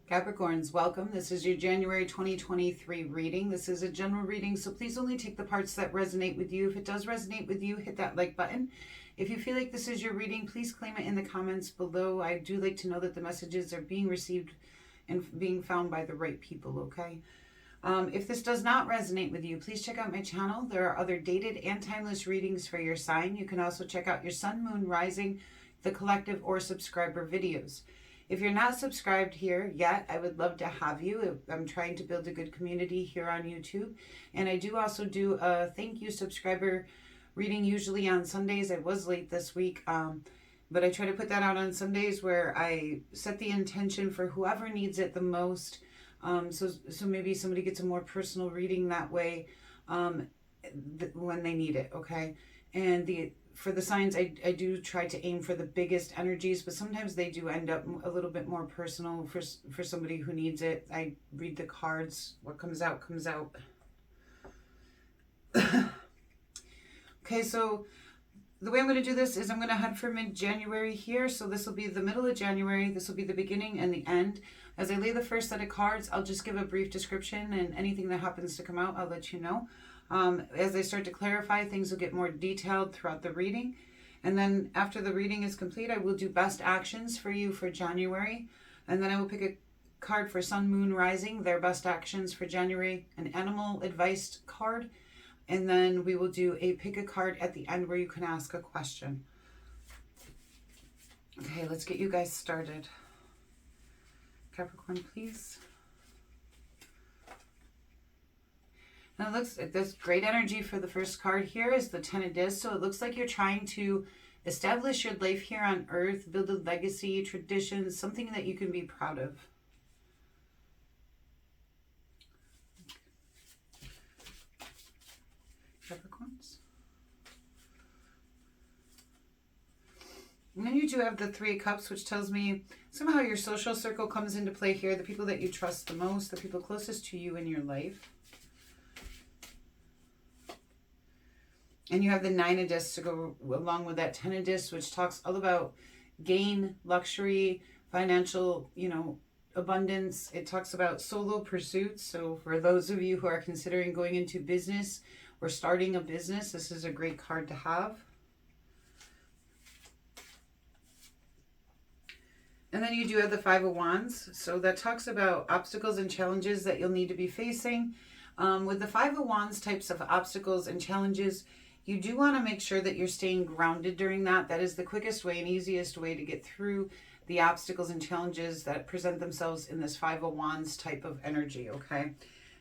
Capricorns, welcome. This is your January 2023 reading. This is a general reading, so please only take the parts that resonate with you. If it does resonate with you, hit that like button. If you feel like this is your reading, please claim it in the comments below. I do like to know that the messages are being received and being found by the right people, okay? If this does not resonate with you, please check out my channel. There are other dated and timeless readings for your sign. You can also check out your sun, moon, rising, the collective, or subscriber videos. If you're not subscribed here yet, I would love to have you. I'm trying to build a good community here on YouTube. And I do also do a thank you subscriber reading usually on Sundays. I was late this week, but I try to put that out on Sundays where I set the intention for whoever needs it the most. So maybe somebody gets a more personal reading that way when they need it, okay? And for the signs, I do try to aim for the biggest energies, but sometimes they do end up a little bit more personal for somebody who needs it. I read the cards. What comes out, comes out. Okay, so the way I'm going to do this is I'm going to head for mid-January here. So this will be the middle of January. This will be the beginning and the end. As I lay the first set of cards, I'll just give a brief description, and anything that happens to come out, I'll let you know. As I start to clarify, things will get more detailed throughout the reading. And then after the reading is complete, I will do best actions for you for January. And then I will pick a card for sun, moon, rising, their best actions for January, an animal advice card. And then we will do a pick a card at the end where you can ask a question. Okay, let's get you guys started. Capricorn, please. Now it looks like this great energy for the first card here is the Ten of Discs. So it looks like you're trying to establish your life here on Earth, build a legacy, traditions, something that you can be proud of. Capricorns. And then you do have the Three of Cups, which tells me somehow your social circle comes into play here, the people that you trust the most, the people closest to you in your life. And you have the Nine of Discs to go along with that Ten of Discs, which talks all about gain, luxury, financial, abundance. It talks about solo pursuits. So for those of you who are considering going into business or starting a business, this is a great card to have. And then you do have the Five of Wands. So that talks about obstacles and challenges that you'll need to be facing. With the Five of Wands types of obstacles and challenges, you do want to make sure that you're staying grounded during that. That is the quickest way and easiest way to get through the obstacles and challenges that present themselves in this Five of Wands type of energy, okay?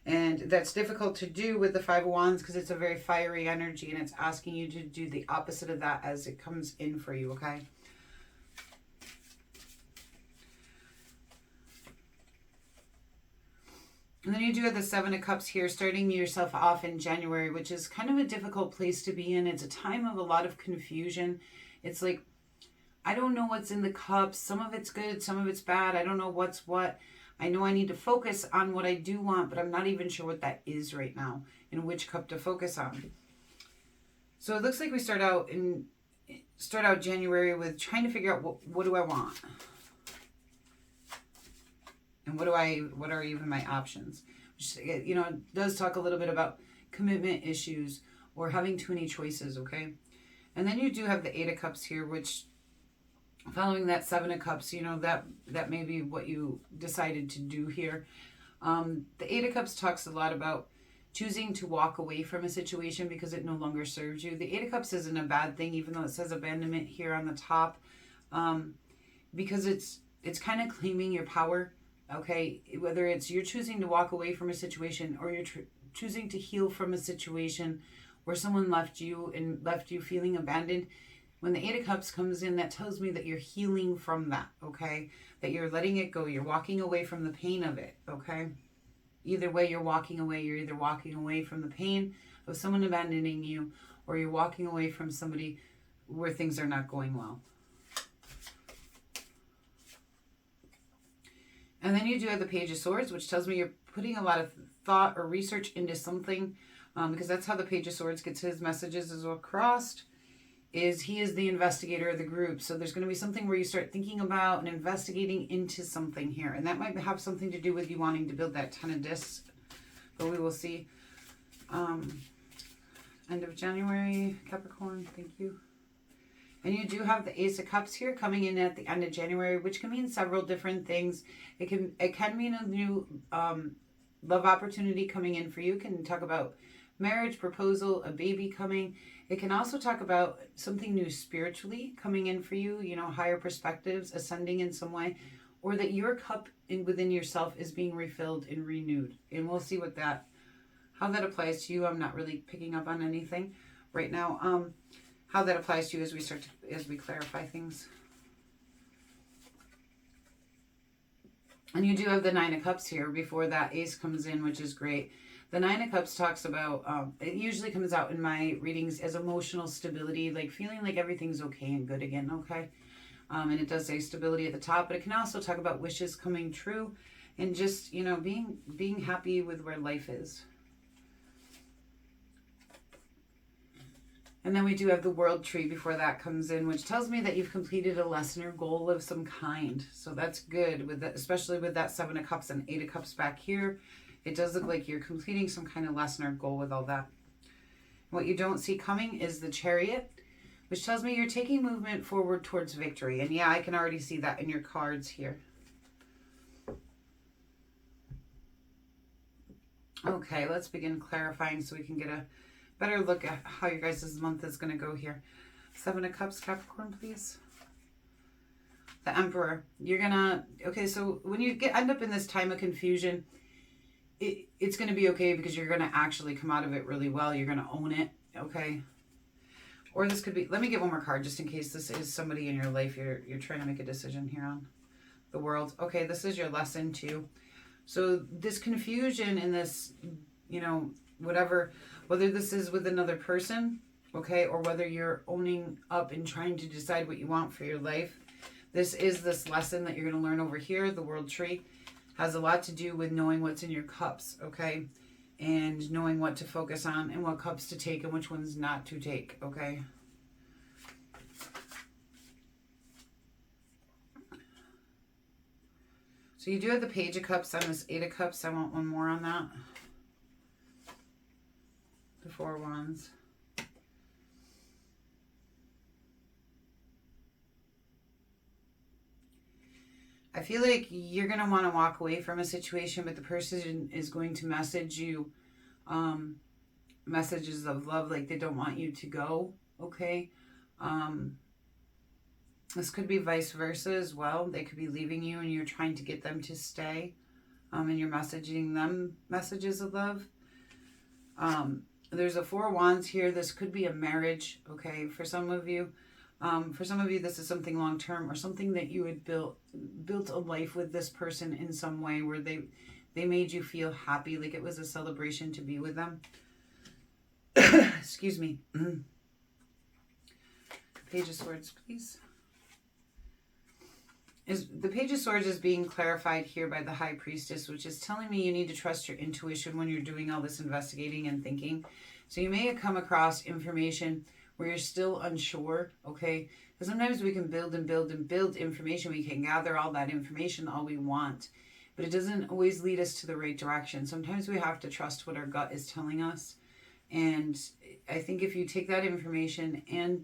And that's difficult to do with the Five of Wands because it's a very fiery energy and it's asking you to do the opposite of that as it comes in for you, okay? And then you do have the Seven of Cups here, starting yourself off in January, which is kind of a difficult place to be in. It's a time of a lot of confusion. It's like, I don't know what's in the cups. Some of it's good, some of it's bad. I don't know what's what. I know I need to focus on what I do want, but I'm not even sure what that is right now and which cup to focus on. So it looks like we start out January with trying to figure out what do I want? And what are even my options? Which, it does talk a little bit about commitment issues or having too many choices, okay? And then you do have the Eight of Cups here, which following that Seven of Cups, that may be what you decided to do here. The Eight of Cups talks a lot about choosing to walk away from a situation because it no longer serves you. The Eight of Cups isn't a bad thing, even though it says abandonment here on the top, because it's kind of claiming your power. Okay, whether it's you're choosing to walk away from a situation or you're choosing to heal from a situation where someone left you feeling abandoned. When the Eight of Cups comes in, that tells me that you're healing from that, okay? That you're letting it go. You're walking away from the pain of it, okay? Either way, you're walking away. You're either walking away from the pain of someone abandoning you or you're walking away from somebody where things are not going well. And then you do have the Page of Swords, which tells me you're putting a lot of thought or research into something because that's how the Page of Swords gets his messages as well crossed. is he is the investigator of the group. So there's going to be something where you start thinking about and investigating into something here. And that might have something to do with you wanting to build that 10 of discs. But we will see. End of January, Capricorn, thank you. And you do have the Ace of Cups here coming in at the end of January, which can mean several different things. It can mean a new love opportunity coming in for you. It can talk about marriage, proposal, a baby coming. It can also talk about something new spiritually coming in for you, you know, higher perspectives, ascending in some way, or that your cup within yourself is being refilled and renewed. And we'll see how that applies to you. I'm not really picking up on anything right now. How that applies to you as we clarify things. And you do have the Nine of Cups here before that Ace comes in, which is great. The Nine of Cups talks about, it usually comes out in my readings as emotional stability, like feeling like everything's okay and good again, okay? And it does say stability at the top, but it can also talk about wishes coming true and just, you know, being happy with where life is. And then we do have the World Tree before that comes in, which tells me that you've completed a lesson or goal of some kind. So that's good, with that, especially with that Seven of Cups and Eight of Cups back here. It does look like you're completing some kind of lesson or goal with all that. What you don't see coming is the Chariot, which tells me you're taking movement forward towards victory. And yeah, I can already see that in your cards here. Okay, let's begin clarifying so we can get a better look at how your guys' month is going to go here. Seven of Cups, Capricorn, please. The Emperor. You're going to... Okay, so when you end up in this time of confusion, it's going to be okay because you're going to actually come out of it really well. You're going to own it, okay? Or this could be... Let me get one more card just in case this is somebody in your life you're trying to make a decision here on. The World. Okay, this is your lesson too. So this confusion and this, you know, whatever... Whether this is with another person, okay, or whether you're owning up and trying to decide what you want for your life, this lesson that you're going to learn over here, the World Tree, has a lot to do with knowing what's in your cups, okay, and knowing what to focus on and what cups to take and which ones not to take, okay. So you do have the Page of Cups on this Eight of Cups. I want one more on that. The Four of Wands. I feel like you're going to want to walk away from a situation, but the person is going to message you messages of love, like they don't want you to go, okay? This could be vice versa as well. They could be leaving you and you're trying to get them to stay, and you're messaging them messages of love. There's a Four of Wands here. This could be a marriage, okay, for some of you. For some of you, this is something long-term or something that you had built a life with this person in some way where they made you feel happy, like it was a celebration to be with them. Excuse me. Page of Swords, please. The Page of Swords is being clarified here by the High Priestess, which is telling me you need to trust your intuition when you're doing all this investigating and thinking. So you may have come across information where you're still unsure, okay? Because sometimes we can build and build and build information. We can gather all that information all we want, but it doesn't always lead us to the right direction. Sometimes we have to trust what our gut is telling us. And I think if you take that information and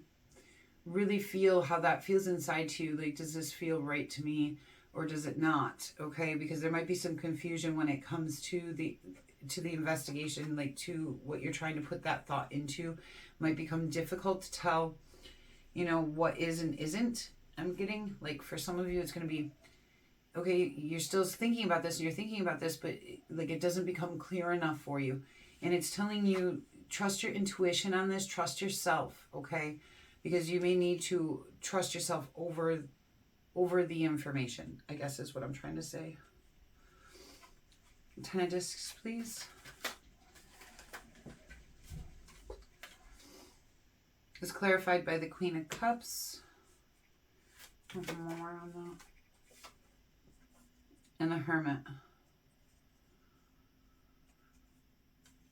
really feel how that feels inside to you, like, does this feel right to me or does it not, okay? Because there might be some confusion when it comes to the investigation, like to what you're trying to put that thought into. It might become difficult to tell, you know, what is and isn't. I'm getting, like, for some of you it's going to be, okay, you're still thinking about this and you're thinking about this, but like it doesn't become clear enough for you. And it's telling you, trust your intuition on this, trust yourself, okay? Because you may need to trust yourself over the information, I guess is what I'm trying to say. 10 of Discs, please. It's clarified by the Queen of Cups. Nothing more on that. And the Hermit.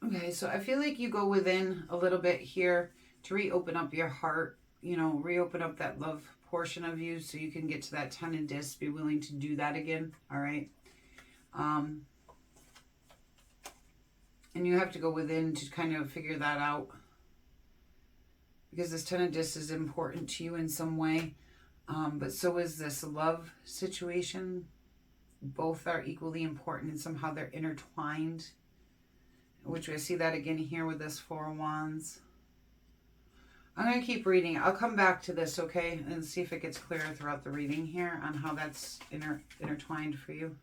Okay, so I feel like you go within a little bit here to reopen up your heart, you know, reopen up that love portion of you so you can get to that 10 of discs. Be willing to do that again, all right? And you have to go within to kind of figure that out, because this 10 of discs is important to you in some way. But so is this love situation. Both are equally important, and somehow they're intertwined, which I see that again here with this Four of Wands. I'm going to keep reading. I'll come back to this, okay, and see if it gets clearer throughout the reading here on how that's intertwined for you.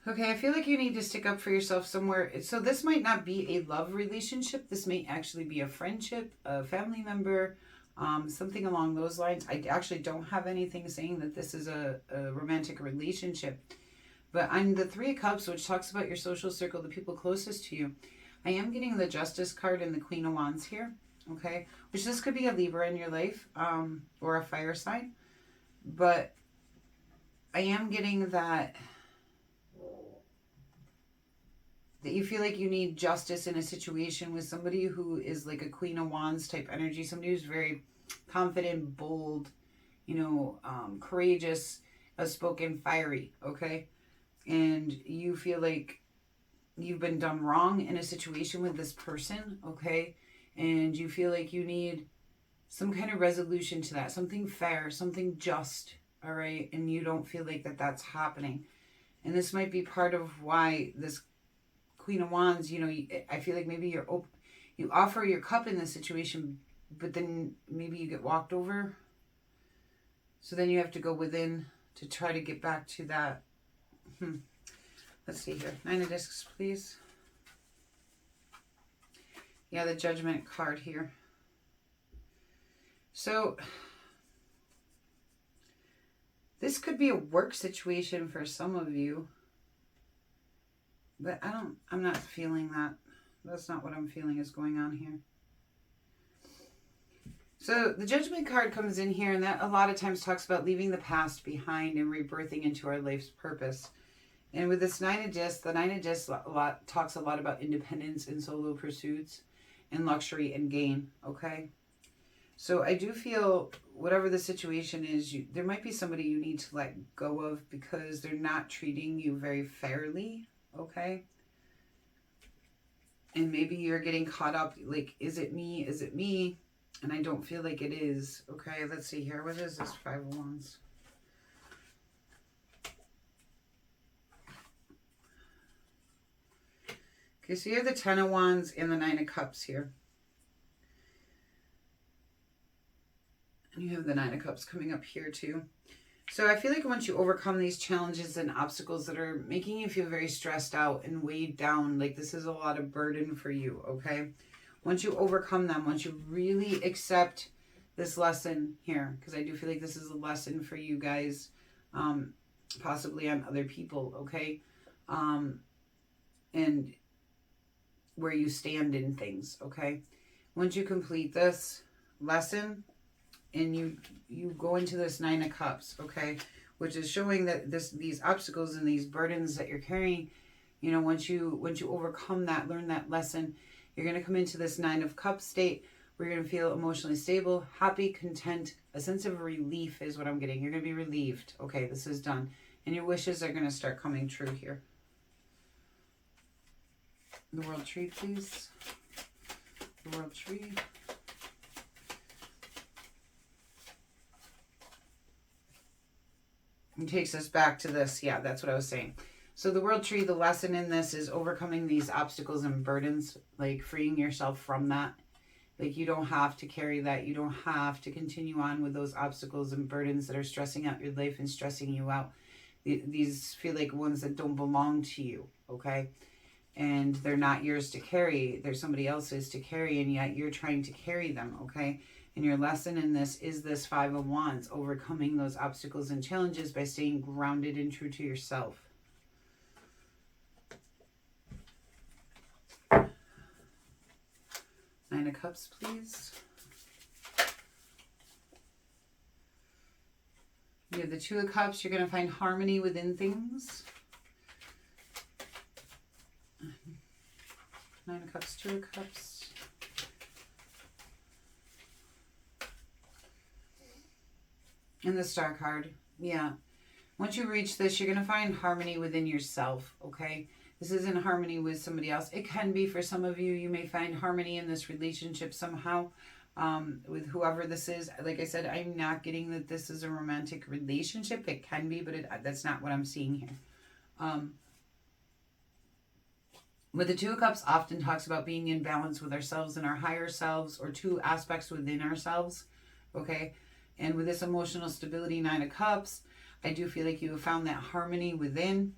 Okay, I feel like you need to stick up for yourself somewhere. So this might not be a love relationship. This may actually be a friendship, a family member, something along those lines. I actually don't have anything saying that this is a romantic relationship. But on the Three of Cups, which talks about your social circle, the people closest to you, I am getting the Justice card and the Queen of Wands here, okay? Which this could be a Libra in your life, or a fire sign. But I am getting that you feel like you need justice in a situation with somebody who is like a Queen of Wands type energy, somebody who's very confident, bold, you know, courageous, outspoken, fiery, okay? And you feel like you've been done wrong in a situation with this person, okay? And you feel like you need some kind of resolution to that, something fair, something just, all right? And you don't feel like that's happening. And this might be part of why this Queen of Wands, you know, I feel like maybe you offer your cup in this situation, but then maybe you get walked over. So then you have to go within to try to get back to that. Let's see here. Nine of Discs, please. Yeah, the Judgment card here. So this could be a work situation for some of you. But I'm not feeling that. That's not what I'm feeling is going on here. So the Judgment card comes in here, and that a lot of times talks about leaving the past behind and rebirthing into our life's purpose. And with this Nine of Discs, the Nine of Discs talks a lot about independence and solo pursuits and luxury and gain, okay? So I do feel whatever the situation is, there might be somebody you need to let go of because they're not treating you very fairly, okay? And maybe you're getting caught up, like, is it me? Is it me? And I don't feel like it is, okay? Let's see here. What is this Five of Wands? Okay, so you have the Ten of Wands and the Nine of Cups here. And you have the Nine of Cups coming up here too. So I feel like once you overcome these challenges and obstacles that are making you feel very stressed out and weighed down, like this is a lot of burden for you, okay? Once you overcome them, once you really accept this lesson here, because I do feel like this is a lesson for you guys, possibly on other people, okay? And where you stand in things, okay? Once you complete this lesson and you go into this Nine of Cups, okay, which is showing that these obstacles and these burdens that you're carrying, you know, once you overcome that, learn that lesson, you're going to come into this Nine of Cups state where you're going to feel emotionally stable, happy, content, a sense of relief is what I'm getting. You're going to be relieved. Okay, this is done. And your wishes are going to start coming true here. The World Tree, please. The World Tree. It takes us back to this. Yeah, that's what I was saying. So the World Tree, the lesson in this is overcoming these obstacles and burdens, like freeing yourself from that. Like you don't have to carry that. You don't have to continue on with those obstacles and burdens that are stressing out your life and stressing you out. These feel like ones that don't belong to you, okay? And they're not yours to carry. They're somebody else's to carry, and yet you're trying to carry them, okay? And your lesson in this is this Five of Wands, overcoming those obstacles and challenges by staying grounded and true to yourself. Nine of Cups, please. You have the Two of Cups. You're going to find harmony within things. Cups, Two of Cups. And the Star card. Yeah. Once you reach this, you're going to find harmony within yourself, okay? This isn't harmony with somebody else. It can be for some of you. You may find harmony in this relationship somehow with whoever this is. Like I said, I'm not getting that this is a romantic relationship. It can be, but that's not what I'm seeing here. With the Two of Cups often talks about being in balance with ourselves and our higher selves, or two aspects within ourselves, okay? And with this emotional stability, Nine of Cups, I do feel like you have found that harmony within.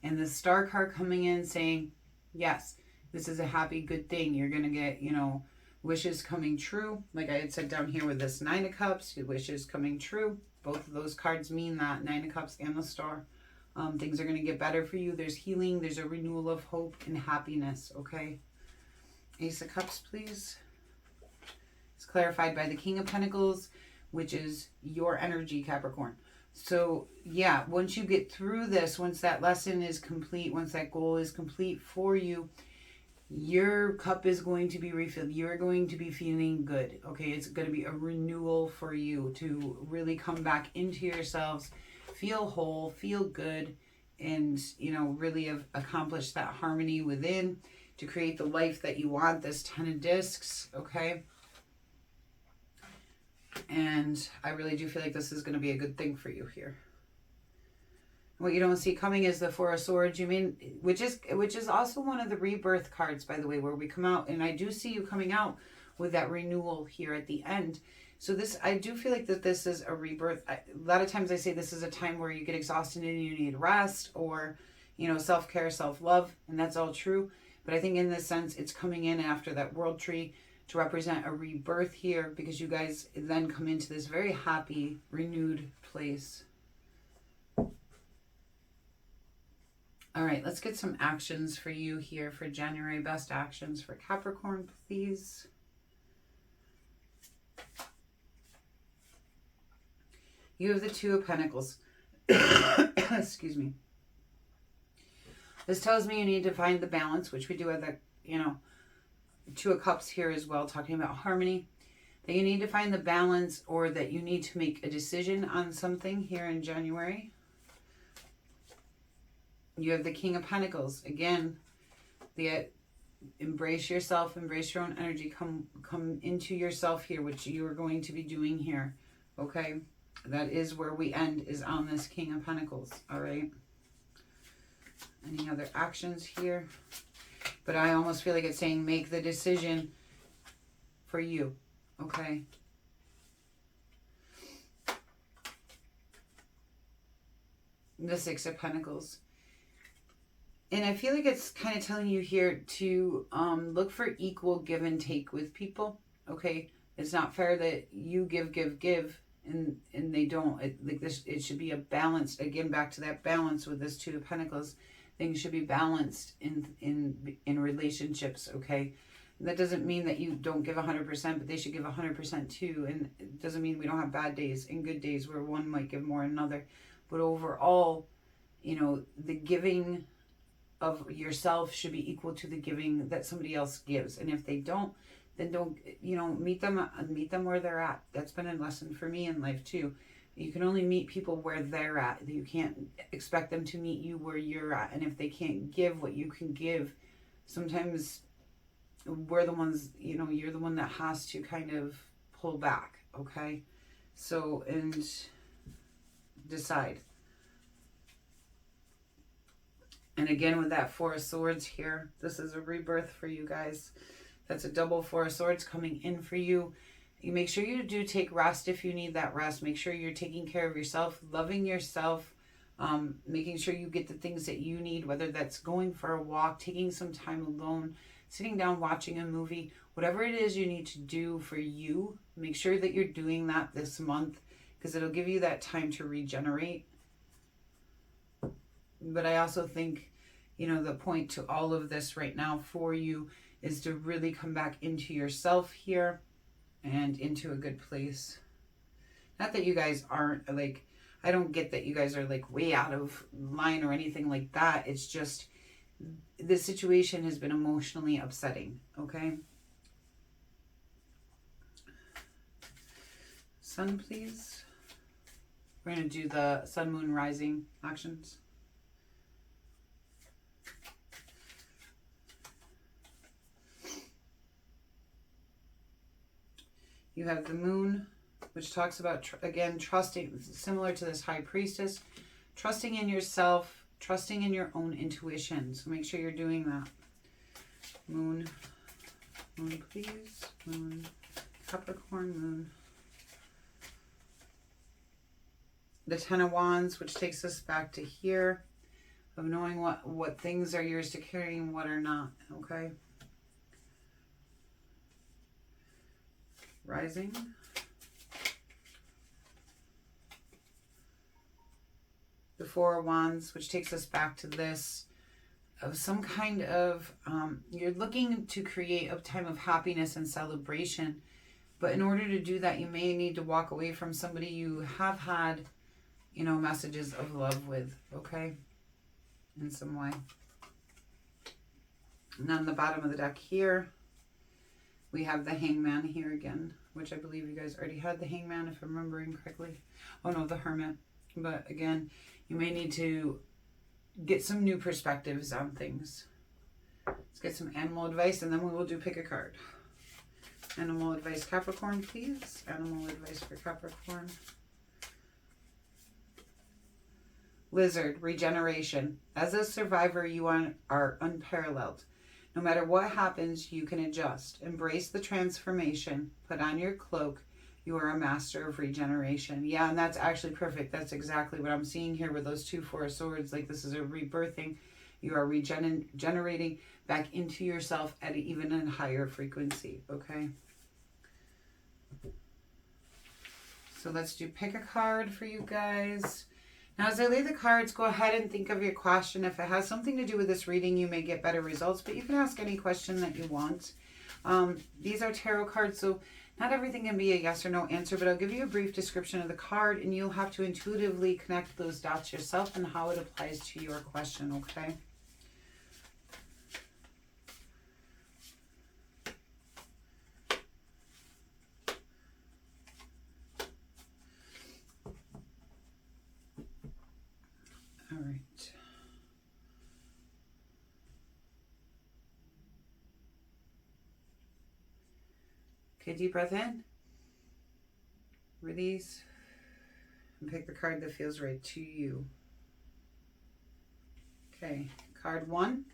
And the Star card coming in saying, yes, this is a happy, good thing. You're going to get, you know, wishes coming true. Like I had said down here with this Nine of Cups, your wishes coming true. Both of those cards mean that, Nine of Cups and the Star. Things are going to get better for you. There's healing. There's a renewal of hope and happiness, okay? Ace of Cups, please. It's clarified by the King of Pentacles, which is your energy, Capricorn. So, yeah, once you get through this, once that lesson is complete, once that goal is complete for you, your cup is going to be refilled. You're going to be feeling good, okay? It's going to be a renewal for you to really come back into yourselves, feel whole, feel good, and, you know, really have accomplished that harmony within to create the life that you want. This 10 of Discs, okay? And I really do feel like this is going to be a good thing for you here. What you don't see coming is the Four of Swords. You mean, which is also one of the rebirth cards, by the way, where we come out. And I do see you coming out with that renewal here at the end. So this, I do feel like that this is a rebirth. A lot of times I say this is a time where you get exhausted and you need rest, or, you know, self-care, self-love, and that's all true. But I think in this sense, it's coming in after that World Tree to represent a rebirth here, because you guys then come into this very happy, renewed place. All right, let's get some actions for you here for January. Best actions for Capricorn, please. You have the Two of Pentacles. Excuse me. This tells me you need to find the balance, which we do have the, you know, Two of Cups here as well, talking about harmony. That you need to find the balance, or that you need to make a decision on something here in January. You have the King of Pentacles. Again, the embrace yourself, embrace your own energy, come into yourself here, which you are going to be doing here. Okay? That is where we end, is on this King of Pentacles. All right? Any other actions here? But I almost feel like it's saying make the decision for you. Okay? The Six of Pentacles. And I feel like it's kind of telling you here to look for equal give and take with people. Okay? It's not fair that you give, and they don't. It should be a balance. Again, back to that balance with this Two of Pentacles. Things should be balanced in relationships, okay? That doesn't mean that you don't give 100%, but they should give 100% too. And it doesn't mean we don't have bad days and good days where one might give more than another. But overall, you know, the giving of yourself should be equal to the giving that somebody else gives. And if they don't, then don't, you know, meet them where they're at. That's been a lesson for me in life too. You can only meet people where they're at. You can't expect them to meet you where you're at. And if they can't give what you can give, sometimes we're the ones, you know, you're the one that has to kind of pull back, okay? So, and decide. And again, with that Four of Swords here, this is a rebirth for you guys. That's a double Four of Swords coming in for you. You make sure you do take rest if you need that rest. Make sure you're taking care of yourself, loving yourself, making sure you get the things that you need, whether that's going for a walk, taking some time alone, sitting down, watching a movie, whatever it is you need to do for you. Make sure that you're doing that this month, because it'll give you that time to regenerate. But I also think, you know, the point to all of this right now for you is to really come back into yourself here and into a good place. Not that you guys aren't, like, I don't get that you guys are like way out of line or anything like that. It's just this situation has been emotionally upsetting, okay? Sun, please. We're going to do the sun, moon, rising actions. You have the moon, which talks about, again, trusting, similar to this high priestess, trusting in yourself, trusting in your own intuition. So make sure you're doing that. Moon, moon, please. Moon, Capricorn, moon. The Ten of Wands, which takes us back to here, of knowing what things are yours to carry and what are not, okay? Rising. The Four of Wands, which takes us back to this, of some kind of, you're looking to create a time of happiness and celebration. But in order to do that, you may need to walk away from somebody you have had, you know, messages of love with, okay? In some way. And on the bottom of the deck here, we have the Hangman here again, which I believe you guys already had the Hangman, if I'm remembering correctly. Oh no, the Hermit. But again, you may need to get some new perspectives on things. Let's get some animal advice, and then we will do pick a card. Animal advice, Capricorn, please. Animal advice for Capricorn. Lizard, regeneration. As a survivor, you are unparalleled. No matter what happens, you can adjust. Embrace the transformation. Put on your cloak. You are a master of regeneration. Yeah, and that's actually perfect. That's exactly what I'm seeing here with those two Four of Swords. Like, this is a rebirthing. You are regenerating back into yourself at even a higher frequency, okay? So let's do pick a card for you guys. Now, as I lay the cards, go ahead and think of your question. If it has something to do with this reading, you may get better results, but you can ask any question that you want. These are tarot cards, so not everything can be a yes or no answer, but I'll give you a brief description of the card, and you'll have to intuitively connect those dots yourself and how it applies to your question, okay? All right. Okay, deep breath in. Release. And pick the card that feels right to you. Okay, card 1.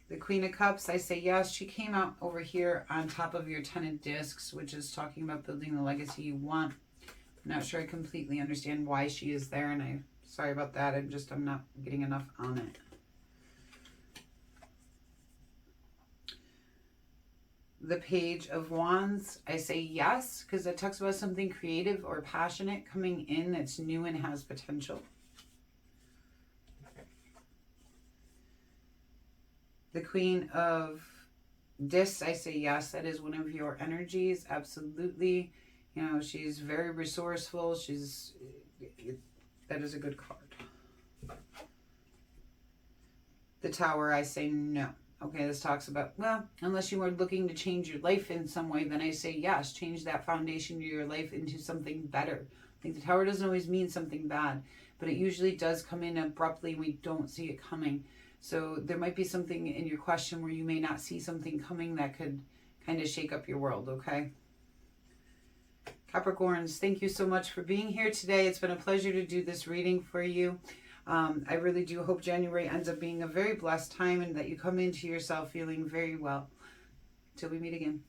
The Queen of Cups, I say yes. She came out over here on top of your 10 of Discs, which is talking about building the legacy you want. I'm not sure I completely understand why she is there, and I'm sorry about that. I'm not getting enough on it. The Page of Wands, I say yes, because it talks about something creative or passionate coming in that's new and has potential. The Queen of Discs, I say yes, that is one of your energies, absolutely. You know, she's very resourceful. That is a good card. The Tower, I say no. Okay, this talks about, well, unless you are looking to change your life in some way, then I say yes, change that foundation of your life into something better. I think the Tower doesn't always mean something bad, but it usually does come in abruptly. We don't see it coming. So there might be something in your question where you may not see something coming that could kind of shake up your world, okay? Capricorns, thank you so much for being here today. It's been a pleasure to do this reading for you. I really do hope January ends up being a very blessed time and that you come into yourself feeling very well. Till we meet again.